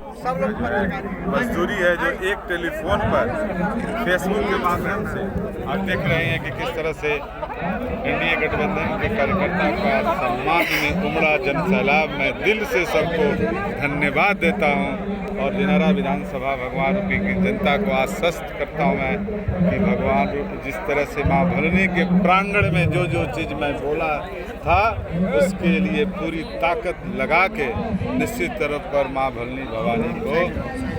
सब लोग मजदूरी है जो एक टेलीफोन पर फेसबुक के माध्यम से आप देख रहे हैं कि किस तरह से एनडीए गठबंधन के कार्यकर्ता का सम्मान में उमड़ा जन सैलाब। मैं दिल से सबको धन्यवाद देता हूं और दिनारा विधानसभा भगवान रूपी की जनता को आश्वस्त करता हूं मैं कि भगवान जिस तरह से मां भलनी के प्रांगण में जो जो चीज़ मैं बोला था उसके लिए पूरी ताकत लगा के निश्चित तौर पर मां भलनी भवानी को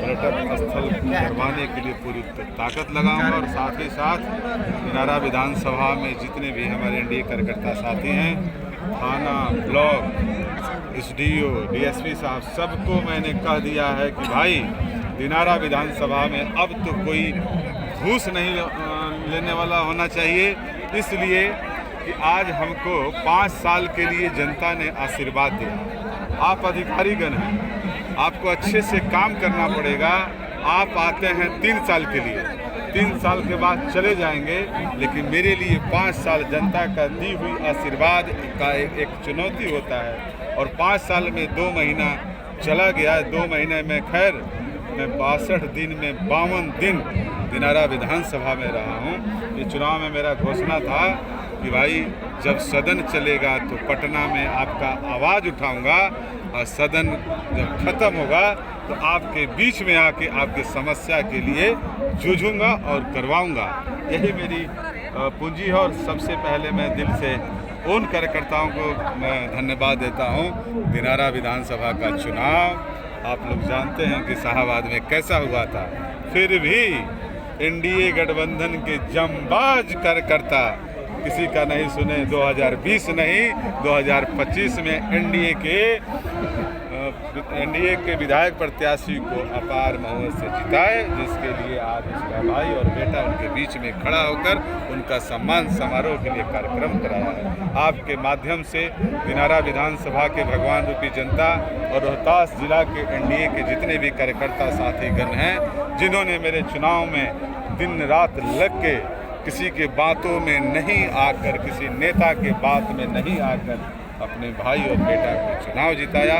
पर्यटक स्थल करवाने के लिए पूरी ताकत लगाऊंगा। और साथ ही साथ दिनारा विधानसभा में जितने भी हमारे एनडीए कार्यकर्ता साथी हैं, थाना, ब्लॉक, एसडीओ, डीएसपी साहब, सबको मैंने कह दिया है कि भाई दिनारा विधानसभा में अब तो कोई घूस नहीं लेने वाला होना चाहिए, इसलिए कि आज हमको 5 साल के लिए जनता ने आशीर्वाद दिया। आप अधिकारीगण हैं, आपको अच्छे से काम करना पड़ेगा। आप आते हैं 3 साल के लिए, 3 साल के बाद चले जाएंगे, लेकिन मेरे लिए 5 साल जनता का दी हुई आशीर्वाद का एक चुनौती होता है। और 5 साल में 2 महीना चला गया, 2 महीने में खैर मैं 62 दिन में 52 दिन दिनारा विधानसभा में रहा हूँ। ये चुनाव में मेरा घोषणा था कि भाई जब सदन चलेगा तो पटना में आपका आवाज़ उठाऊंगा और सदन जब खत्म होगा तो आपके बीच में आके आपकी समस्या के लिए जूझूंगा और करवाऊंगा। यही मेरी पूंजी है। और सबसे पहले मैं दिल से उन कार्यकर्ताओं को मैं धन्यवाद देता हूं। दिनारा विधानसभा का चुनाव आप लोग जानते हैं कि शाहबाद में कैसा हुआ था, फिर भी एनडीए गठबंधन के जंबाज कार्यकर्ता किसी का नहीं सुने। 2020 नहीं 2025 में एनडीए के विधायक प्रत्याशी को अपार बहुमत से जिताए, जिसके लिए आज उसका भाई और बेटा उनके बीच में खड़ा होकर उनका सम्मान समारोह के लिए कार्यक्रम कराया है। आपके माध्यम से दिनारा विधानसभा के भगवान रूपी जनता और रोहतास जिला के एनडीए के जितने भी कार्यकर्ता साथीगण हैं, जिन्होंने मेरे चुनाव में दिन रात लग के किसी के बातों में नहीं आकर, किसी नेता के बात में नहीं आकर अपने भाई और बेटा को चुनाव जिताया,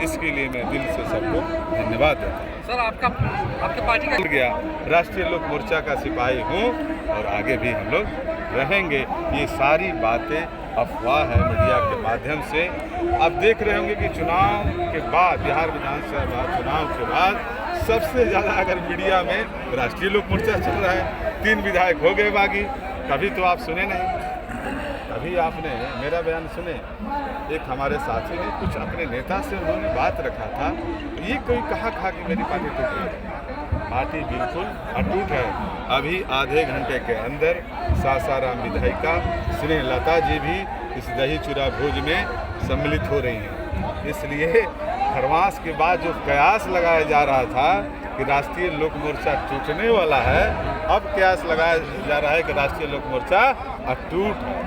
इसके लिए मैं दिल से सबको धन्यवाद देता हूँ। सर आपके पार्टी का गया राष्ट्रीय लोक मोर्चा का सिपाही हूँ और आगे भी हम लोग रहेंगे। ये सारी बातें अफवाह है मीडिया के माध्यम से। अब देख रहे होंगे कि चुनाव के बाद, बिहार विधानसभा चुनाव के बाद सबसे ज़्यादा अगर मीडिया में राष्ट्रीय लोक मोर्चा चल रहा है, 3 विधायक हो गए बागी। कभी तो आप सुने नहीं, कभी आपने मेरा बयान सुने। एक हमारे साथी ने कुछ अपने नेता से उन्होंने बात रखा था, ये कोई कहा कि मेरी पार्टी टूट गई। पार्टी बिल्कुल अटूट है। अभी आधे घंटे के अंदर सासाराम विधायिका स्नेहलता जी भी इस दही चूड़ा भोज में सम्मिलित हो रही हैं। इसलिए खरमास के बाद जो कयास लगाया जा रहा था कि राष्ट्रीय लोक मोर्चा टूटने वाला है, अब कयास लगाया जा रहा है कि राष्ट्रीय लोक मोर्चा अटूट है।